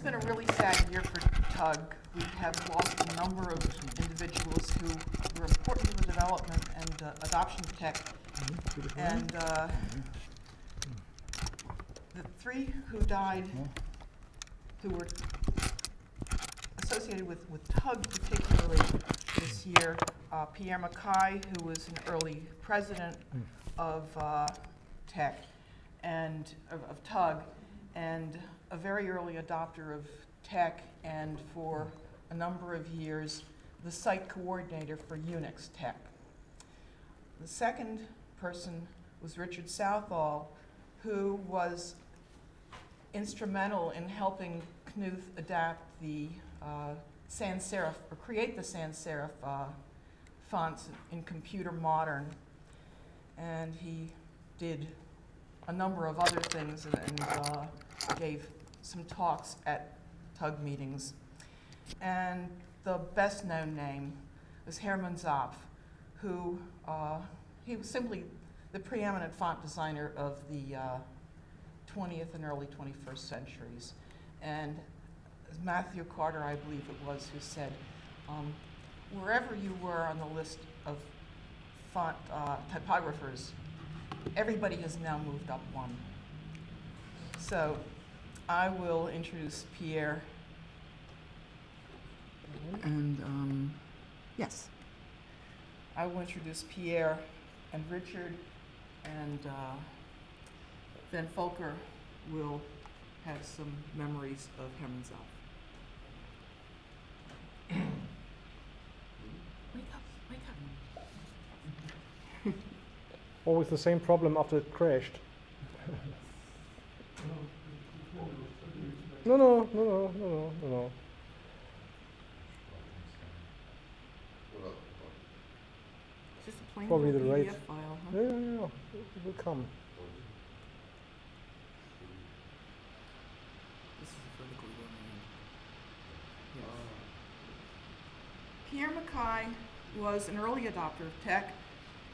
has been a really sad year for TUG. We have lost a number of individuals who were important to the development and adoption of tech. And the three who died, who were associated with TUG particularly this year, Pierre MacKay, who was an early president of tech and of TUG, and a very early adopter of tech, and for a number of years, the site coordinator for Unix tech. The second person was Richard Southall, who was instrumental in helping Knuth adapt the sans serif, or create the sans serif fonts in Computer Modern. And he did a number of other things and gave some talks at TUG meetings. And the best known name was Hermann Zapf, who he was simply the preeminent font designer of the 20th and early 21st centuries. And Matthew Carter, I believe it was, who said, wherever you were on the list of font typographers, everybody has now moved up one. So I will introduce Pierre. And yes, I will introduce Pierre and Richard, and then Volker will have some memories of Hermann Zapf. Wake up, wake up. Always the same problem after it crashed. No. Just a plain Probably little the PDF right file, huh? Yeah, it will come. This is vertically oriented. Yes. Pierre MacKay was an early adopter of tech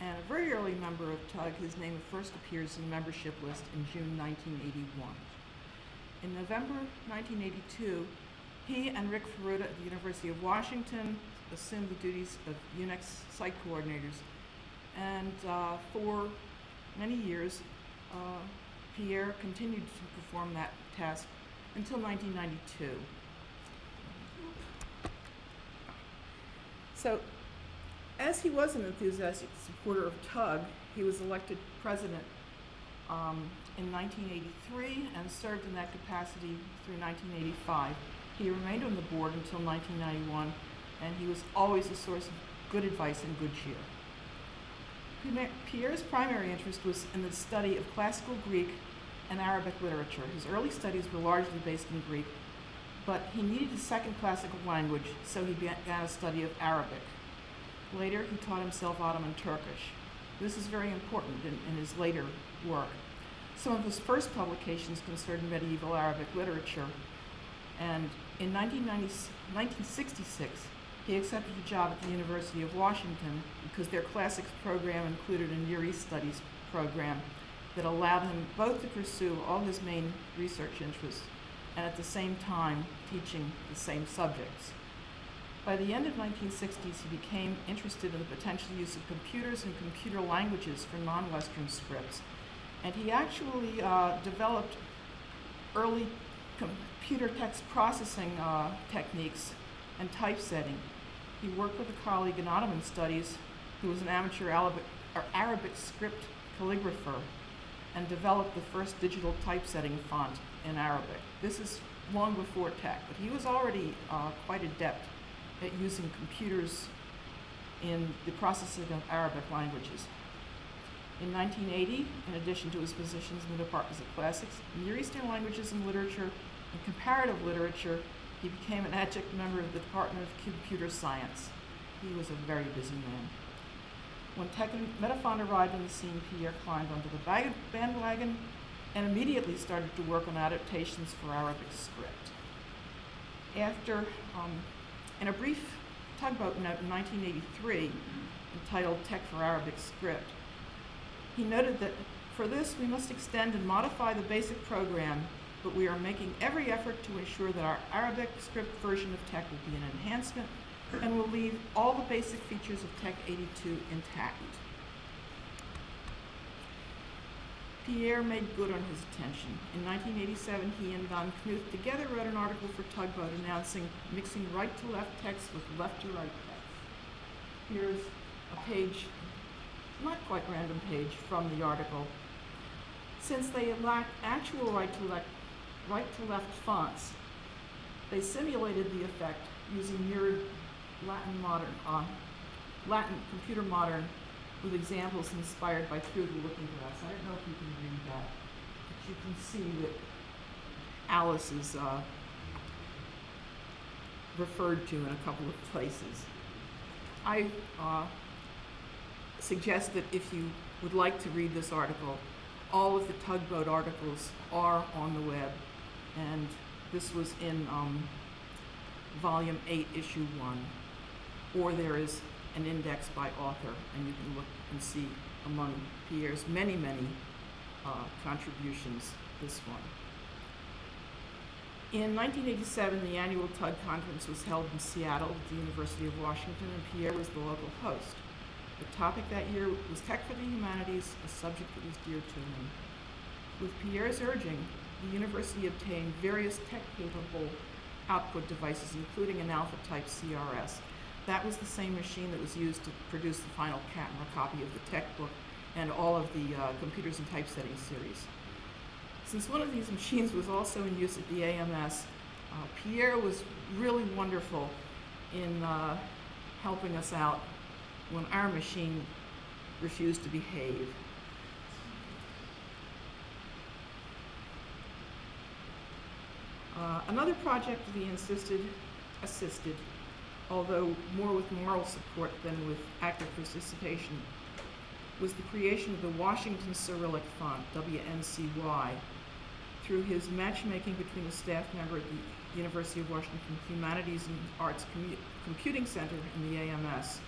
and a very early member of TUG. His name first appears in the membership list in June 1981. In November 1982, he and Rick Ferruta at the University of Washington assumed the duties of Unix site coordinators. And for many years, Pierre continued to perform that task until 1992. So, as he was an enthusiastic supporter of TUG, he was elected president in 1983 and served in that capacity through 1985. He remained on the board until 1991, and he was always a source of good advice and good cheer. Pierre's primary interest was in the study of classical Greek and Arabic literature. His early studies were largely based in Greek, but he needed a second classical language, so he began a study of Arabic. Later, he taught himself Ottoman Turkish. This is very important in his later work. Some of his first publications concerned medieval Arabic literature, and in 1966, he accepted a job at the University of Washington because their classics program included a Near East Studies program that allowed him both to pursue all his main research interests and at the same time teaching the same subjects. By the end of the 1960s, he became interested in the potential use of computers and computer languages for non-Western scripts. And he actually developed early computer text processing techniques and typesetting. He worked with a colleague in Ottoman studies who was an amateur Arabic script calligrapher and developed the first digital typesetting font in Arabic. This is long before tech, but he was already quite adept at using computers in the processing of Arabic languages. In 1980, in addition to his positions in the departments of classics, Near Eastern languages and literature, and comparative literature, he became an adjunct member of the Department of Computer Science. He was a very busy man. When Tech and Metafont arrived on the scene, Pierre climbed onto the bandwagon and immediately started to work on adaptations for Arabic script. After, in a brief tugboat note in 1983, entitled Tech for Arabic Script, he noted that for this we must extend and modify the basic program but we are making every effort to ensure that our Arabic script version of TeX will be an enhancement and will leave all the basic features of TeX 82 intact. Pierre made good on his attention. In 1987, he and Von Knuth together wrote an article for Tugboat announcing mixing right-to-left text with left-to-right text. Here's a page, not quite random page, from the article. Since they lack actual right-to-left fonts, they simulated the effect using mirrored Latin computer modern with examples inspired by Through the Looking Glass. I don't know if you can read that, but you can see that Alice is referred to in a couple of places. I suggest that if you would like to read this article, all of the Tugboat articles are on the web, and this was in Volume 8, Issue 1, or there is an index by author, and you can look and see among Pierre's many contributions this one. In 1987, the annual Tug Conference was held in Seattle at the University of Washington, and Pierre was the local host. The topic that year was TeX for the Humanities, a subject that was dear to him. With Pierre's urging, the university obtained various TeX-capable output devices, including an alpha-type CRS. That was the same machine that was used to produce the final camera copy of the TeX book and all of the computers and typesetting series. Since one of these machines was also in use at the AMS, Pierre was really wonderful in helping us out when our machine refused to behave. Another project that he assisted, although more with moral support than with active participation, was the creation of the Washington Cyrillic font, WNCY, through his matchmaking between a staff member at the University of Washington Humanities and Arts Computing Center and the AMS,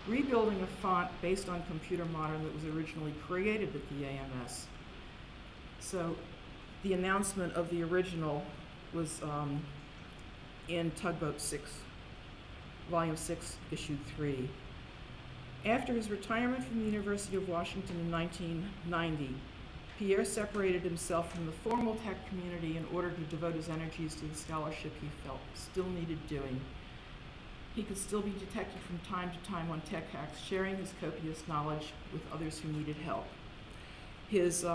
rebuilding a font based on computer modern that was originally created at the AMS. So the announcement of the original was in Tugboat 6, Volume 6, Issue 3. After his retirement from the University of Washington in 1990, Pierre separated himself from the formal TeX community in order to devote his energies to the scholarship he felt still needed doing. He could still be detected from time to time on TeX hacks, sharing his copious knowledge with others who needed help. His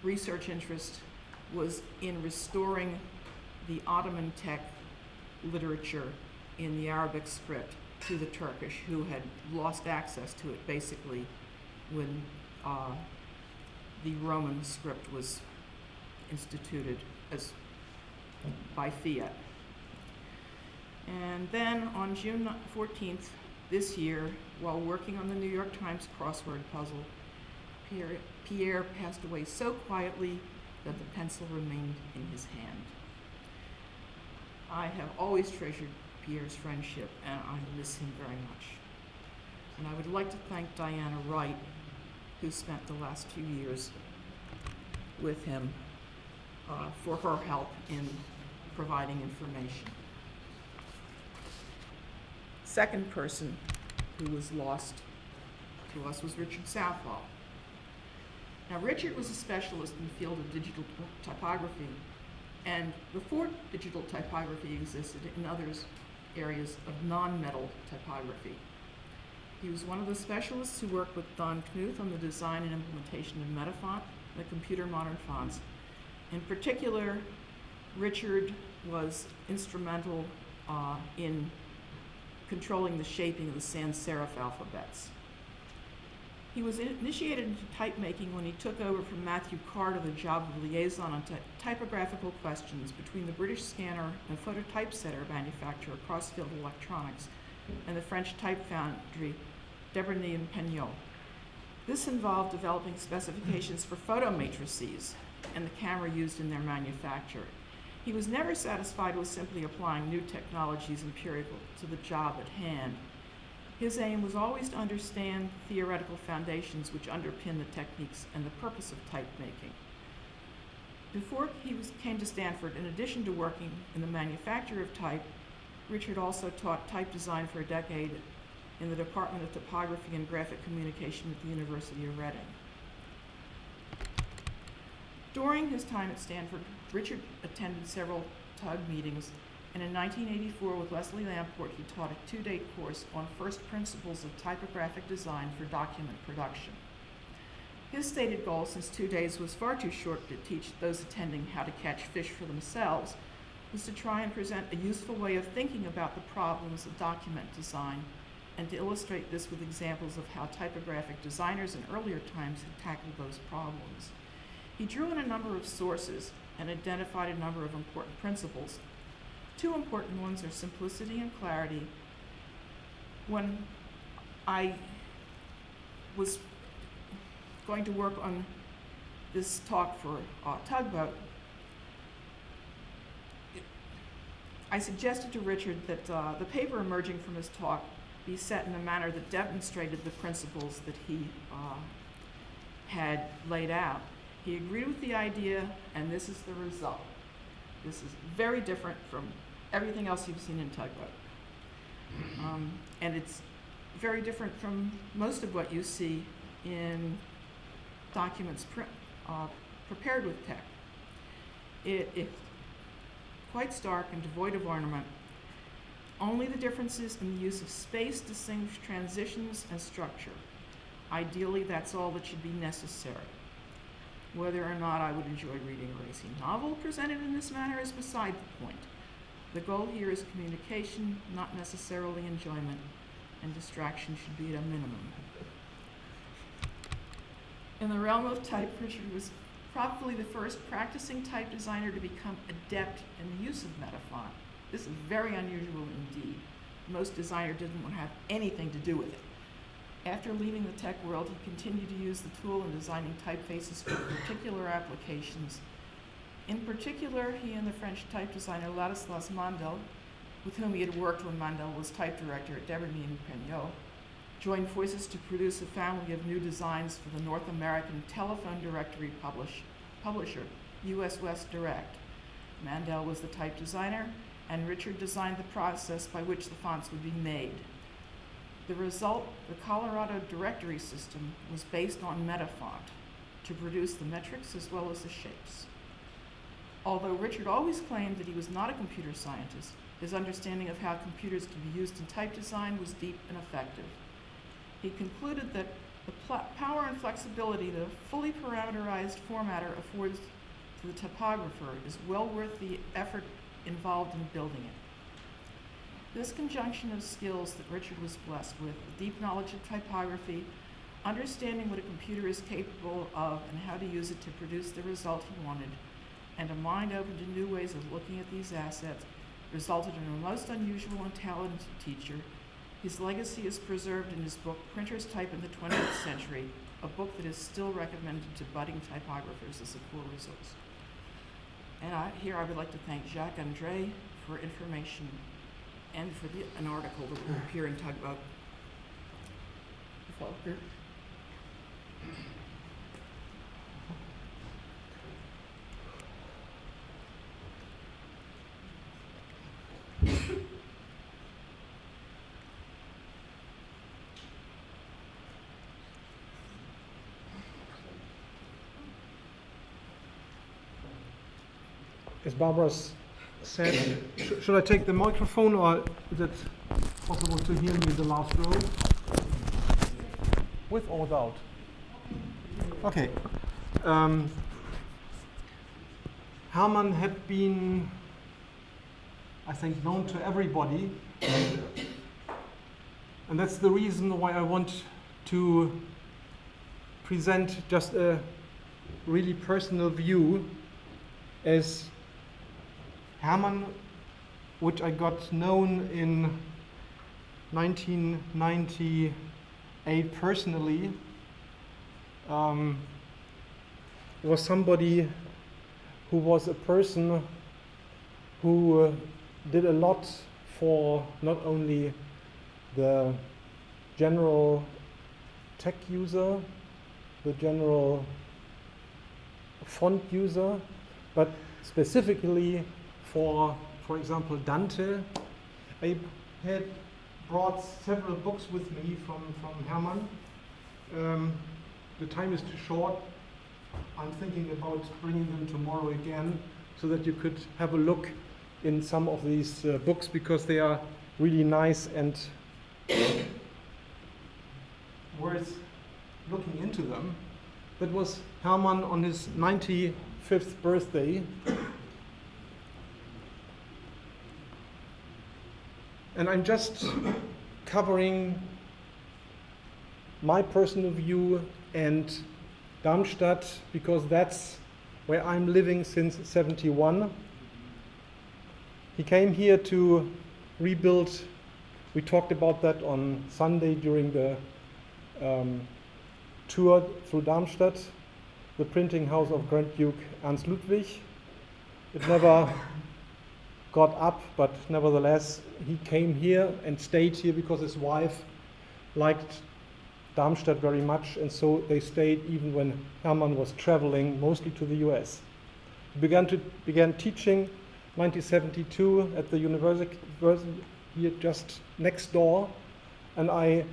research interest was in restoring the Ottoman TeX literature in the Arabic script to the Turkish, who had lost access to it basically when the Roman script was instituted as by fiat. And then on June 14th this year, while working on the New York Times crossword puzzle, Pierre passed away so quietly that the pencil remained in his hand. I have always treasured Pierre's friendship, and I miss him very much. And I would like to thank Diana Wright, who spent the last 2 years with him, for her help in providing information. Second person who was lost to us was Richard Southall. Now, Richard was a specialist in the field of digital typography, and before digital typography existed in other areas of non-metal typography. He was one of the specialists who worked with Don Knuth on the design and implementation of Metafont, the computer modern fonts. In particular, Richard was instrumental in controlling the shaping of the sans serif alphabets. He was initiated into type making when he took over from Matthew Carter the job of liaison on typographical questions between the British scanner and phototypesetter manufacturer Crossfield Electronics and the French type foundry Debreny and Peignot. This involved developing specifications for photo matrices and the camera used in their manufacture. He was never satisfied with simply applying new technologies empirical to the job at hand. His aim was always to understand theoretical foundations which underpin the techniques and the purpose of type making. Before came to Stanford, in addition to working in the manufacture of type, Richard also taught type design for a decade in the Department of Typography and Graphic Communication at the University of Reading. During his time at Stanford, Richard attended several TUG meetings, and in 1984 with Leslie Lamport, he taught a two-day course on first principles of typographic design for document production. His stated goal, since 2 days was far too short to teach those attending how to catch fish for themselves, was to try and present a useful way of thinking about the problems of document design and to illustrate this with examples of how typographic designers in earlier times had tackled those problems. He drew on a number of sources and identified a number of important principles. Two important ones are simplicity and clarity. When I was going to work on this talk for Tugboat, I suggested to Richard that the paper emerging from his talk be set in a manner that demonstrated the principles that he had laid out. He agreed with the idea, and this is the result. This is very different from everything else you've seen in Tugboat. And it's very different from most of what you see in documents prepared with tech. It's quite stark and devoid of ornament. Only the differences in the use of space distinguish transitions and structure. Ideally, that's all that should be necessary. Whether or not I would enjoy reading a racy novel presented in this manner is beside the point. The goal here is communication, not necessarily enjoyment, and distraction should be at a minimum. In the realm of type, Richard was probably the first practicing type designer to become adept in the use of metafont. This is very unusual indeed. Most designers didn't want to have anything to do with it. After leaving the tech world, he continued to use the tool in designing typefaces for particular applications. In particular, he and the French type designer Ladislas Mandel, with whom he had worked when Mandel was type director at Deberny and Peignot, joined forces to produce a family of new designs for the North American telephone directory publisher, US West Direct. Mandel was the type designer, and Richard designed the process by which the fonts would be made. The result, the Colorado directory system, was based on metafont to produce the metrics as well as the shapes. Although Richard always claimed that he was not a computer scientist, his understanding of how computers could be used in type design was deep and effective. He concluded that the power and flexibility that a fully parameterized formatter affords to the typographer is well worth the effort involved in building it. This conjunction of skills that Richard was blessed with, a deep knowledge of typography, understanding what a computer is capable of and how to use it to produce the result he wanted, and a mind open to new ways of looking at these assets, resulted in a most unusual and talented teacher. His legacy is preserved in his book, Printers Type in the 20th Century, a book that is still recommended to budding typographers as a core resource. And here I would like to thank Jacques André for information and for an article that will appear in Tugboat. Volker. As Barbara said, should I take the microphone, or is it possible to hear me in the last row? With or without? Okay. Hermann had been, I think, known to everybody. And that's the reason why I want to present just a really personal view, as Hermann, which I got known in 1998 personally, was somebody who was a person who did a lot for not only the general tech user, the general font user, but specifically for example, Dante. I had brought several books with me from Hermann. The time is too short. I'm thinking about bringing them tomorrow again so that you could have a look in some of these books, because they are really nice and worth looking into them. That was Hermann on his 95th birthday. And I'm just covering my personal view and Darmstadt, because that's where I'm living since '71. He came here to rebuild. We talked about that on Sunday during the tour through Darmstadt, the printing house of Grand Duke Ernst Ludwig. It never got up, but nevertheless he came here and stayed here because his wife liked Darmstadt very much, and so they stayed even when Hermann was traveling mostly to the US. He began teaching 1972 at the university here just next door, and I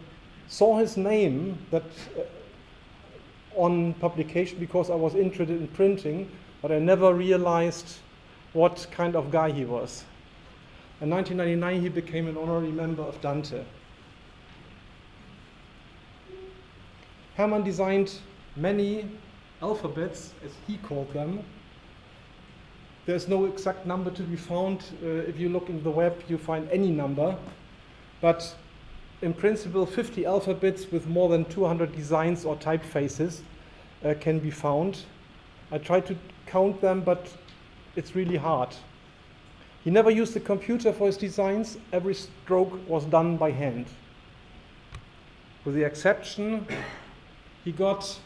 saw his name that on publication because I was interested in printing, but I never realized what kind of guy he was. In 1999 he became an honorary member of Dante. Hermann designed many alphabets, as he called them. There's no exact number to be found. If you look in the web, you find any number. But in principle, 50 alphabets with more than 200 designs or typefaces can be found. I tried to count them, but it's really hard. He never used a computer for his designs. Every stroke was done by hand. With the exception, he got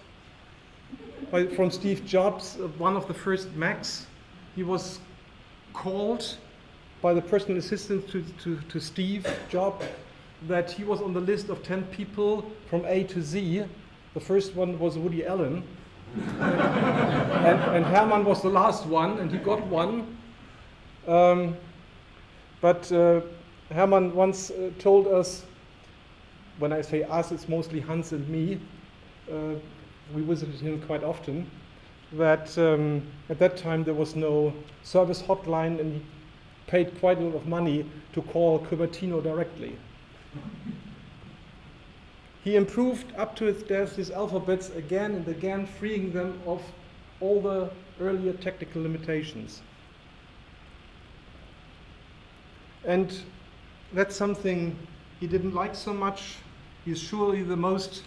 from Steve Jobs one of the first Macs. He was called by the personal assistant to Steve Jobs that he was on the list of 10 people from A to Z. The first one was Woody Allen. and Hermann was the last one, and he got one. But Hermann once told us, when I say us, it's mostly Hans and me, we visited him quite often, that at that time there was no service hotline, and he paid quite a lot of money to call Cupertino directly. He improved up to his death his alphabets again and again, freeing them of all the earlier technical limitations. And that's something he didn't like so much. He's surely the most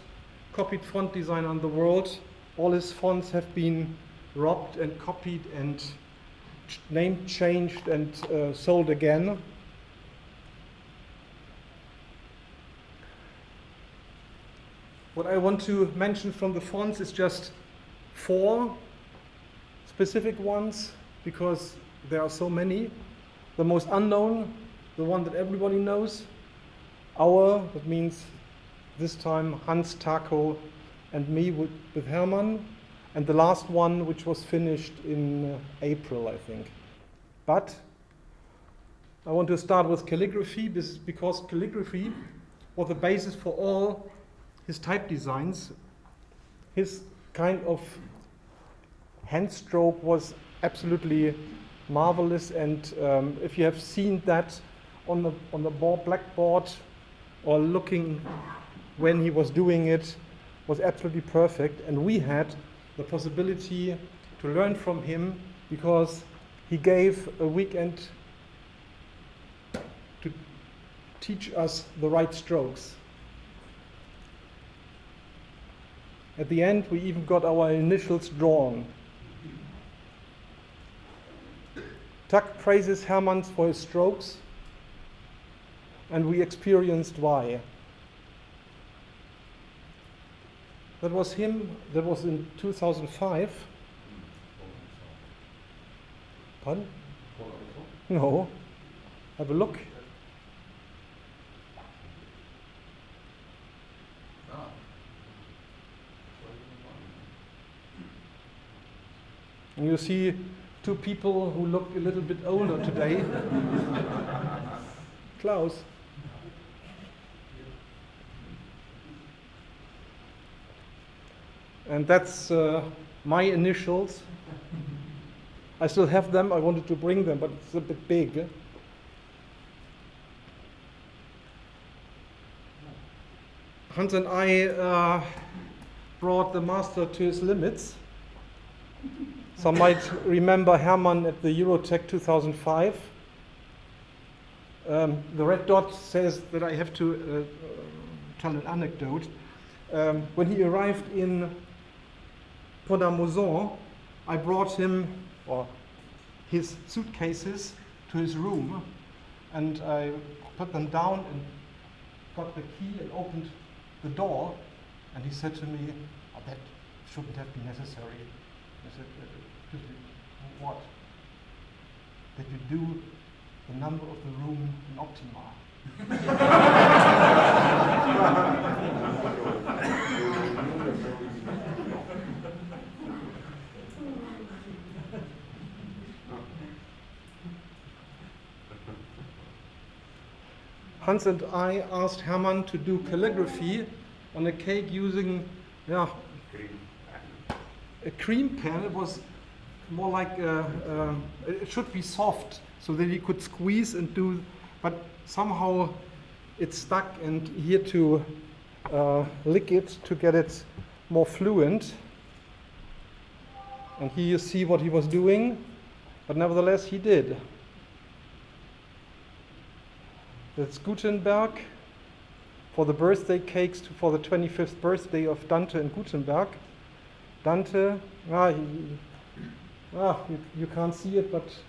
copied font designer in the world. All his fonts have been robbed and copied and name changed and sold again. What I want to mention from the fonts is just 4 specific ones, because there are so many. The most unknown, the one that everybody knows, our, that means this time Hans, Taco, and me with Hermann, and the last one, which was finished in April, I think. But I want to start with calligraphy, because calligraphy was the basis for all his type designs. His kind of hand stroke was absolutely marvelous, and if you have seen that on the blackboard or looking when he was doing it, was absolutely perfect. And we had the possibility to learn from him because he gave a weekend to teach us the right strokes. At the end, we even got our initials drawn. Tuck praises Hermann for his strokes, and we experienced why. That was him, that was in 2005. Pardon? No. Have a look. And you see two people who look a little bit older today. Klaus. And that's my initials. I still have them. I wanted to bring them, but it's a bit big. Hans and I brought the master to his limits. Some might remember Hermann at the Eurotech 2005. The red dot says that I have to tell an anecdote. When he arrived in Pont-à-Mousson, I brought him his suitcases to his room, and I put them down and got the key and opened the door, and he said to me, "Oh, that shouldn't have been necessary." I said, "What?" "That you do the number of the room in Optima." Hans and I asked Hermann to do calligraphy on a cake using a cream pen. It was more like it should be soft so that he could squeeze and do, but somehow it stuck, and he had to lick it to get it more fluent. And here you see what he was doing, but nevertheless he did. That's Gutenberg for the birthday cakes for the 25th birthday of Dante and Gutenberg. Dante, you can't see it, but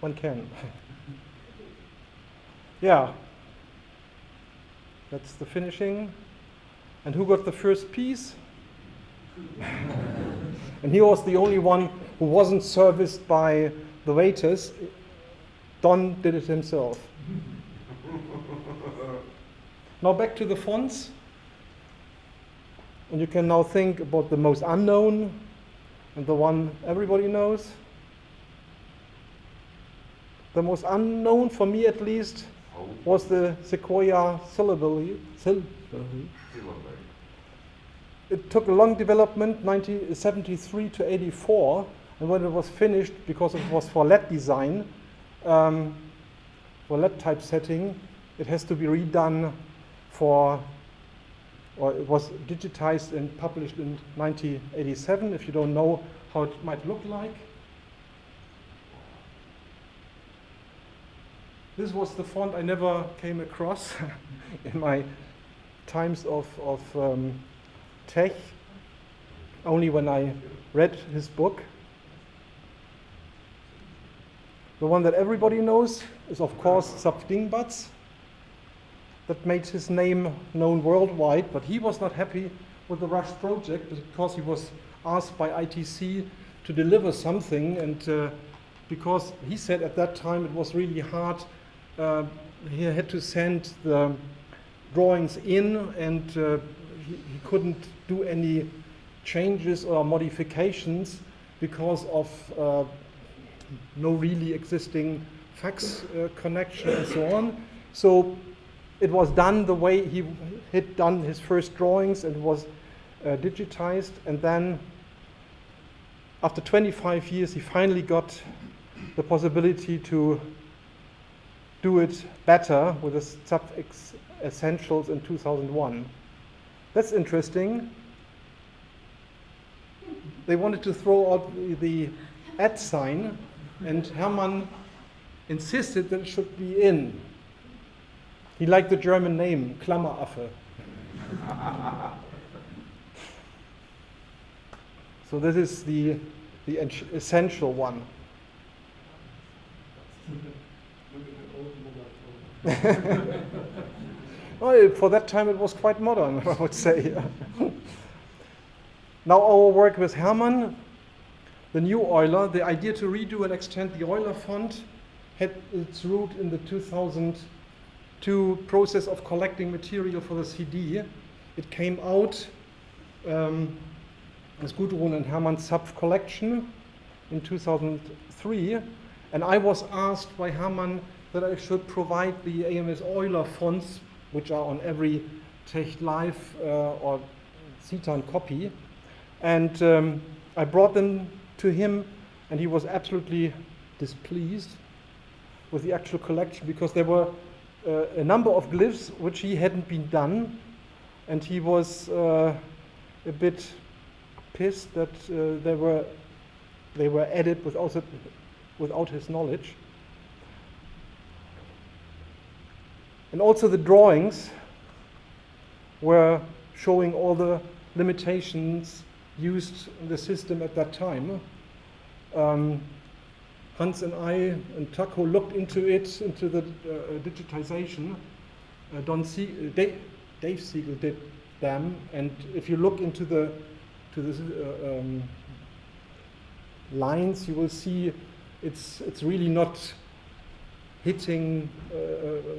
one can. Yeah, that's the finishing. And who got the first piece? And he was the only one who wasn't serviced by the waiters. Don did it himself. Now back to the fonts. And you can now think about the most unknown and the one everybody knows. The most unknown, for me at least, was the Sequoia syllabary. It took a long development, 1973 to 84, and when it was finished, because it was for LED design, for LED typesetting, it has to be redone or it was digitized and published in 1987, if you don't know how it might look like. This was the font I never came across in my times of tech, only when I read his book. The one that everybody knows is, of course, Zapf. That made his name known worldwide, but he was not happy with the Rush project because he was asked by ITC to deliver something, and because he said at that time it was really hard, he had to send the drawings in, and he couldn't do any changes or modifications because of no really existing fax connection and so on. So it was done the way he had done his first drawings, and was digitized, and then after 25 years he finally got the possibility to do it better with the Zapf Essentials in 2001. That's interesting. They wanted to throw out the @ sign, and Hermann insisted that it should be in. He liked the German name, Klammeraffe. So this is the essential one. Well, for that time it was quite modern, I would say. Now our work with Hermann, the new Euler, the idea to redo and extend the Euler font had its root in the 2002 process of collecting material for the CD. It came out as Gudrun and Hermann's Zapf collection, in 2003, and I was asked by Hermann that I should provide the AMS Euler fonts, which are on every Techt Live or Citan copy, and I brought them to him, and he was absolutely displeased with the actual collection because there were a number of glyphs which he hadn't been done, and he was a bit pissed that they were added without his knowledge. And also the drawings were showing all the limitations used in the system at that time. Hans and I and Taco looked into it, into the digitization. Dave Siegel did them, and if you look into the lines, you will see it's really not hitting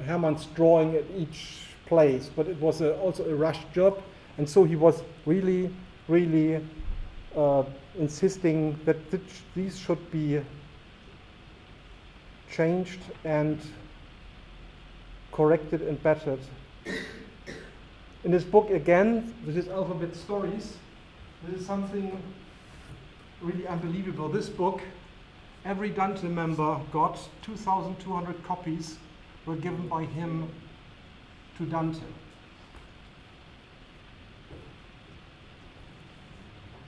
Hermann's drawing at each place, but it was also a rushed job, and so he was really insisting that these should be changed and corrected and bettered. In this book again, this is Alphabet Stories. This is something really unbelievable. This book, every Dante member got 2,200 copies were given by him to Dante.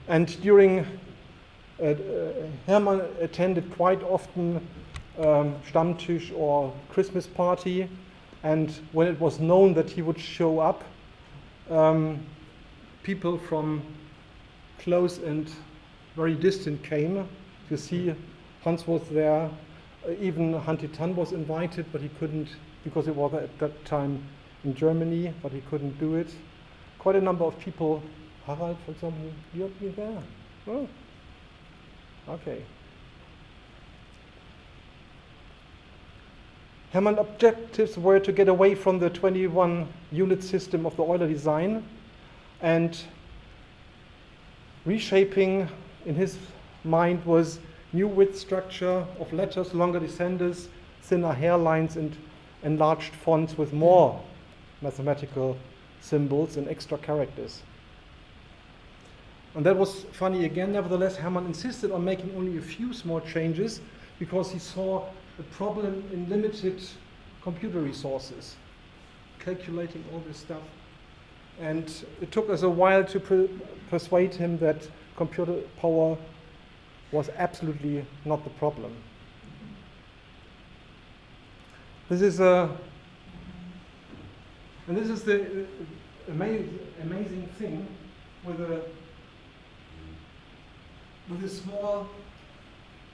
And during, Hermann attended quite often Stammtisch or Christmas party, and when it was known that he would show up, people from close and very distant came to see. Hans was there, even Hanti Tan was invited, but he couldn't because it was at that time in Germany, but he couldn't do it. Quite a number of people. Harald, for example, you have been there? Oh, okay. Hermann's objectives were to get away from the 21-unit system of the Euler design and reshaping in his mind was new width structure of letters, longer descenders, thinner hairlines, and enlarged fonts with more mathematical symbols and extra characters. And that was funny again. Nevertheless, Hermann insisted on making only a few small changes because he saw a problem in limited computer resources, calculating all this stuff. And it took us a while to persuade him that computer power was absolutely not the problem. This is the amazing thing with a small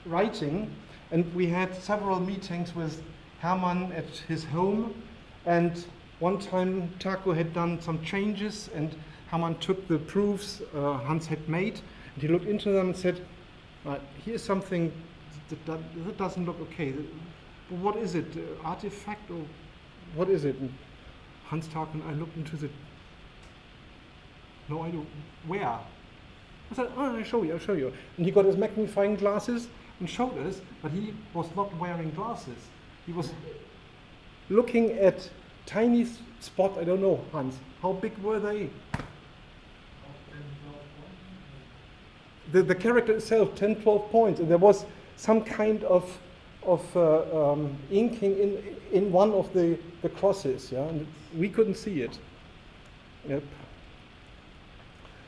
writing, and we had several meetings with Hermann at his home, and one time Taco had done some changes and Hermann took the proofs Hans had made, and he looked into them and said, here's something that doesn't look okay. But what is it? Artifact or what is it? And Hans Taco and I looked into the, no idea, where? I said, I'll show you. And he got his magnifying glasses and showed us, but he was not wearing glasses. He was looking at tiny spot, I don't know, Hans, how big were they? The character itself, 10, 12 points, and there was some kind of inking in one of the crosses, yeah, and we couldn't see it. Yep.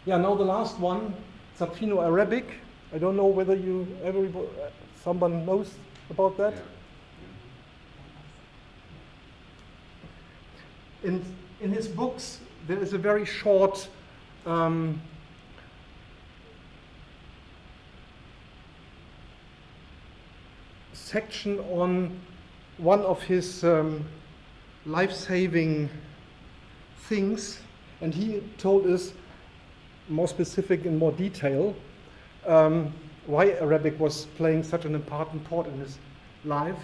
Yeah, now the last one, Zapfino Arabic. I don't know whether someone knows about that. Yeah. In his books, there is a very short section on one of his life-saving things, and he told us more specific and more detail why Arabic was playing such an important part in his life,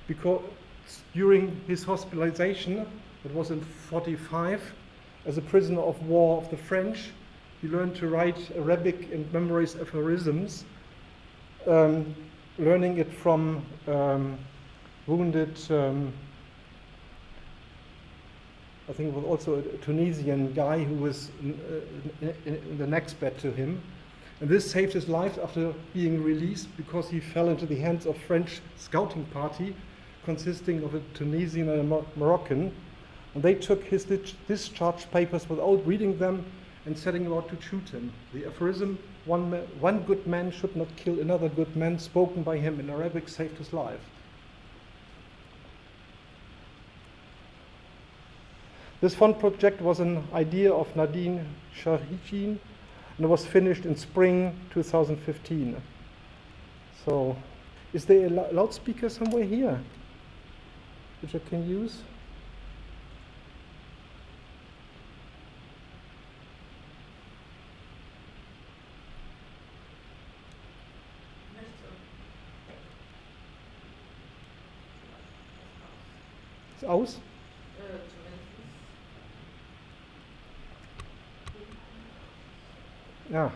because during his hospitalization, it was in 1945, as a prisoner of war of the French, he learned to write Arabic and memorize aphorisms learning it from wounded, I think it was also a Tunisian guy who was in the next bed to him. And this saved his life after being released because he fell into the hands of French scouting party consisting of a Tunisian and a Moroccan. And they took his discharge papers without reading them and setting about to shoot him. The aphorism, one good man should not kill another good man, spoken by him in Arabic, saved his life. This font project was an idea of Nadine Shahichin, and it was finished in spring 2015. So, is there a loudspeaker somewhere here, which I can use? Ist aus? Ja.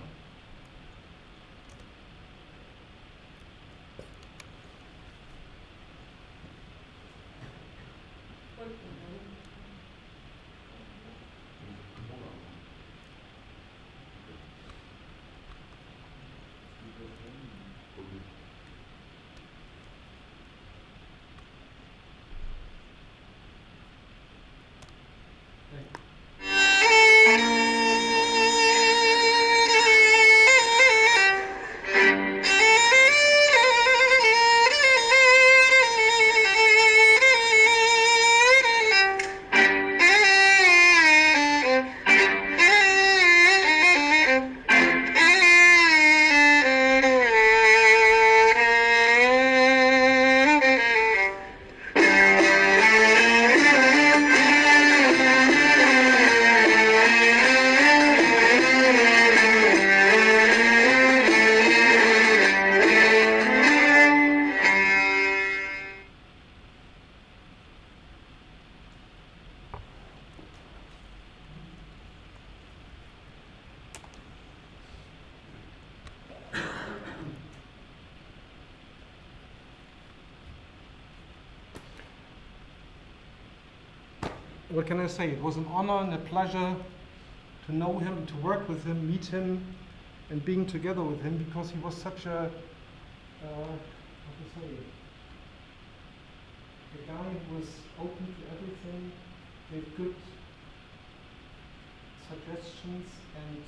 What can I say? It was an honor and a pleasure to know him, to work with him, meet him, and being together with him, because he was such a, how to say, a guy who was open to everything, gave good suggestions, and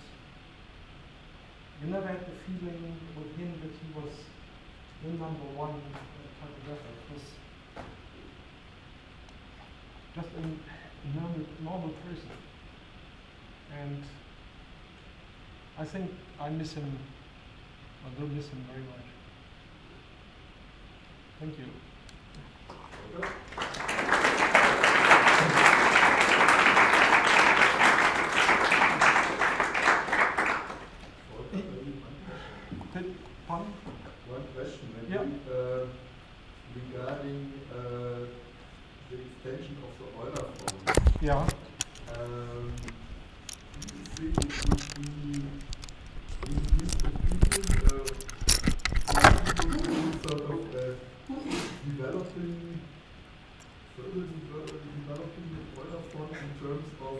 you never had the feeling with him that he was the number one typographer. It was just a normal person. And I think I miss him, I will miss him very much. Thank you. One question maybe, yeah. Regarding the extension of the Euler form. Yeah. Do you think it would be sort of developing the Euler font in terms of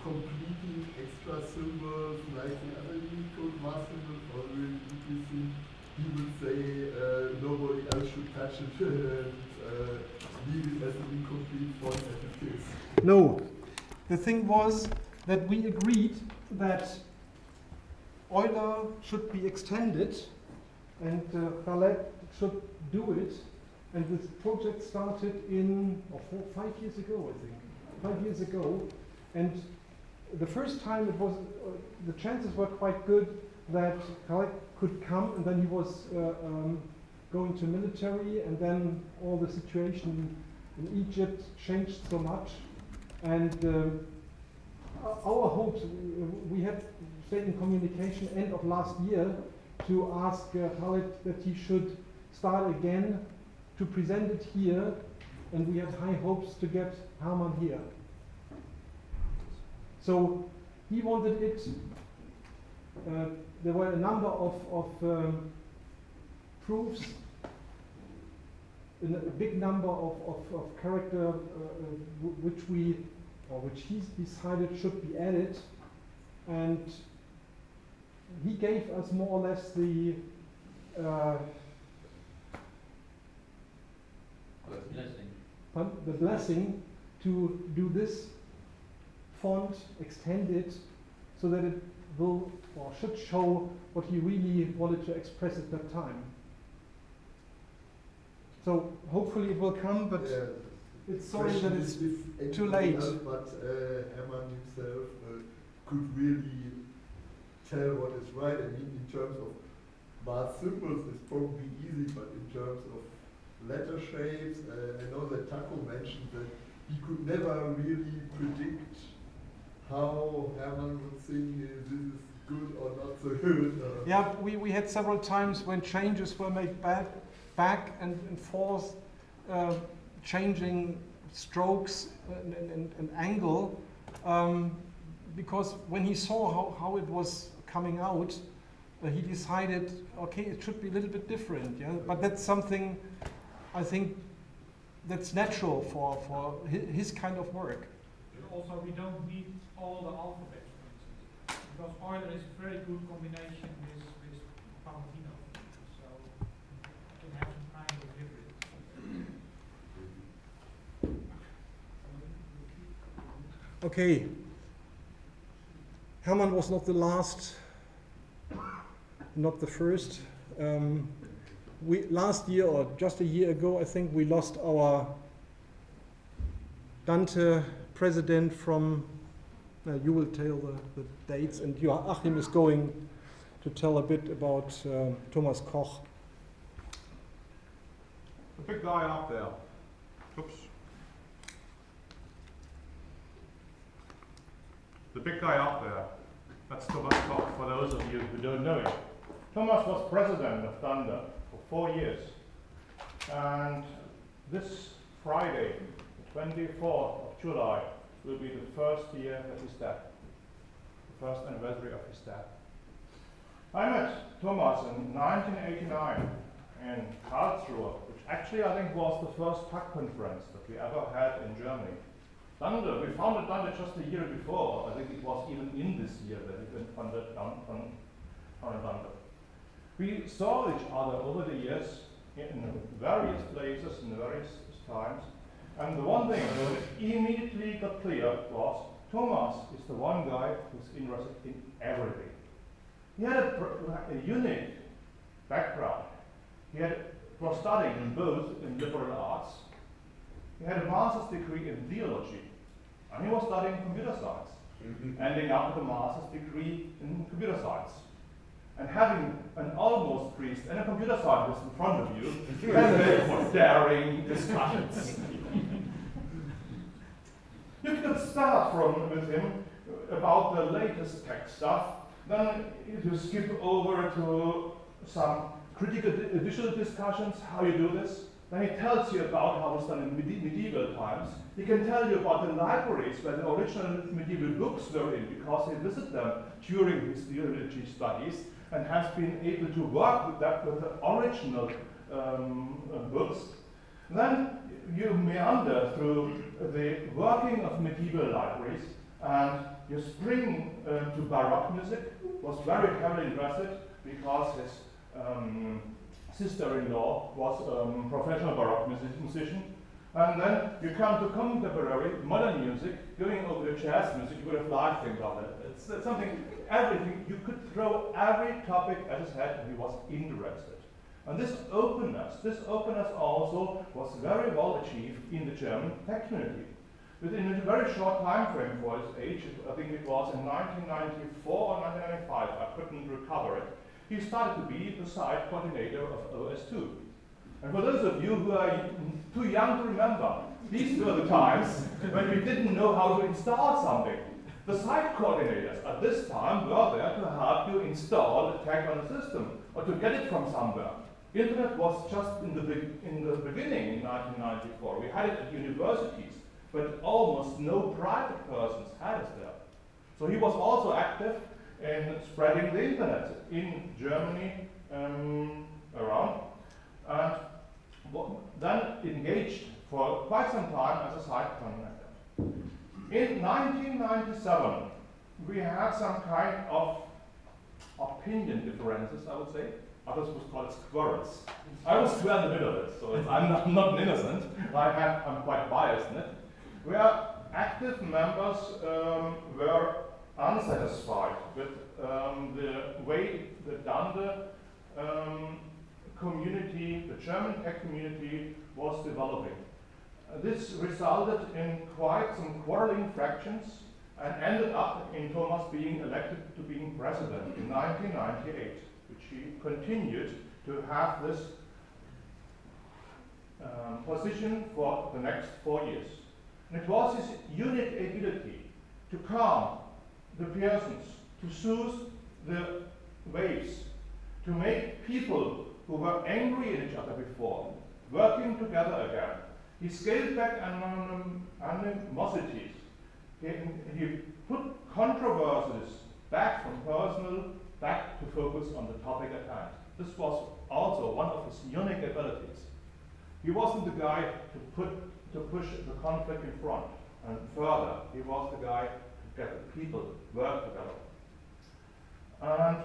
completing extra symbols like the other Unicode mass symbols, or do you think he would say nobody else should touch it and leave it as an incomplete font as it is? No. The thing was that we agreed that Euler should be extended and Khaled should do it. And this project started in 5 years ago, I think. 5 years ago. And the first time it was, the chances were quite good that Khaled could come, and then he was going to military, and then all the situation in Egypt changed so much. And our hopes, we had stayed in communication end of last year to ask Khaled that he should start again to present it here, and we had high hopes to get Hermann here. So he wanted it. There were a number of proofs in a big number of character which he decided should be added, and he gave us more or less the blessing to do this font, extend it so that it will or should show what he really wanted to express at that time. So hopefully it will come, but it's sorry that it's too late. But Hermann himself could really tell what is right. I mean, in terms of math symbols, it's probably easy, but in terms of letter shapes, I know that Taco mentioned that he could never really predict how Hermann would think this is good or not so good. Yeah, we had several times when changes were made back and forth, changing strokes and angle, because when he saw how it was coming out, he decided, okay, it should be a little bit different. Yeah, but that's something I think that's natural for his kind of work. Also, we don't need all the alphabets, for instance, because Euler is a very good combination with Palladino, so you can have some kind of hybrid. Okay. Hermann was not the last, not the first. Last year, or just a year ago, I think, we lost our Dante president from, you will tell the dates, and Joachim is going to tell a bit about Thomas Koch. The big guy up there. Oops. The big guy up there. That's Thomas Koch, for those of you who don't know him. Thomas was president of Thunder for 4 years. And this Friday, the 24th of July, will be the first year that he's dead. The first anniversary of his death. I met Thomas in 1989 in Karlsruhe, which actually I think was the first TAG conference that we ever had in Germany. Thunder, we founded Thunder just a year before. I think it was even in this year that we founded Thunder. We saw each other over the years in various places, in various times. And the one thing that immediately got clear was Thomas is the one guy who's interested in everything. He had a unique background. He was studying in both in liberal arts. He had a master's degree in theology, and he was studying computer science, ending up with a master's degree in computer science. And having an almost priest and a computer scientist in front of you, and they were daring discussions. You could start with him about the latest tech stuff, then you skip over to some critical digital discussions, how you do this. Then he tells you about how it's done in medieval times. He can tell you about the libraries where the original medieval books were in, because he visited them during his theology studies and has been able to work with that, with the original books. Then you meander through the working of medieval libraries, and you spring to Baroque music. Was very heavily interested because his sister-in-law was a professional Baroque musician. And then you come to contemporary modern music, going over to jazz music. You would have liked him about it. It's something, everything, you could throw every topic at his head and he was interested. And this openness also was very well achieved in the German tech community. Within a very short time frame for his age, I think it was in 1994 or 1995, I couldn't recover it, he started to be the site coordinator of OS2. And for those of you who are too young to remember, these were the times when we didn't know how to install something. The site coordinators at this time were there to help you install the tag on the system or to get it from somewhere. Internet was just in the beginning in 1994. We had it at universities, but almost no private persons had it there. So he was also active in spreading the internet in Germany around. and then engaged for quite some time as a site coordinator. In 1997, we had some kind of opinion differences, I would say. Others would call it squirrels. I was square in the middle of it, so I'm not innocent. I'm quite biased in it. Where active members were unsatisfied with the way the Dante community, the German tech community, was developing. This resulted in quite some quarreling fractions and ended up in Thomas being elected to being president in 1998, which he continued to have this position for the next 4 years. And it was his unique ability to calm the persons, to soothe the waves, to make people who were angry at each other before working together again. He scaled back animosities. He put controversies back from personal, back to focus on the topic at hand. This was also one of his unique abilities. He wasn't the guy to push the conflict in front and further. He was the guy to get the people work together. And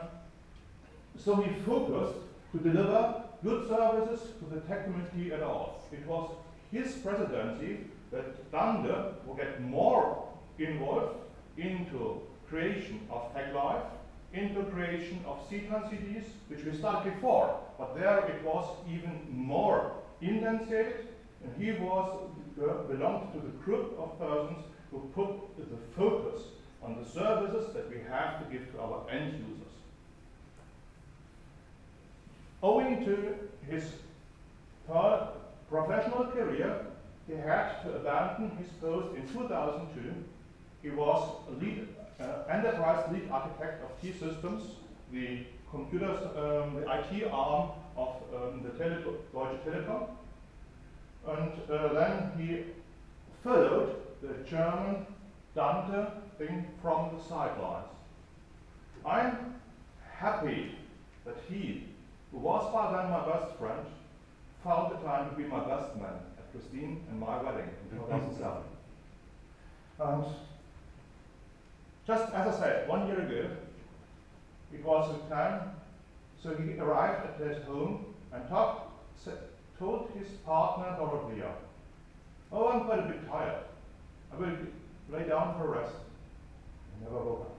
so he focused to deliver good services to the tech community at all. It was his presidency that Dante will get more involved into creation of Tech Life, into creation of Zeeba CDs, which we started before, but there it was even more intensified, and he belonged to the group of persons who put the focus on the services that we have to give to our end users. Owing to his professional career, he had to abandon his post in 2002. He was enterprise lead architect of T-Systems, the computers, the IT arm of the Deutsche Telekom. And then he followed the German Dante thing from the sidelines. I'm happy that he, who was by then my best friend, found the time to be my best man at Christine and my wedding in 2007. And just as I said, 1 year ago, it was the time, so he arrived at his home and told his partner Dorothea, "Oh, I'm quite a bit tired. I will lay down for a rest." He never woke up.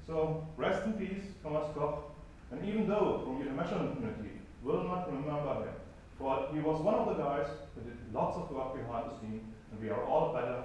So, rest in peace, Thomas Koch. And even though from the measurement community will not remember him, for he was one of the guys who did lots of work behind the scene, and we are all better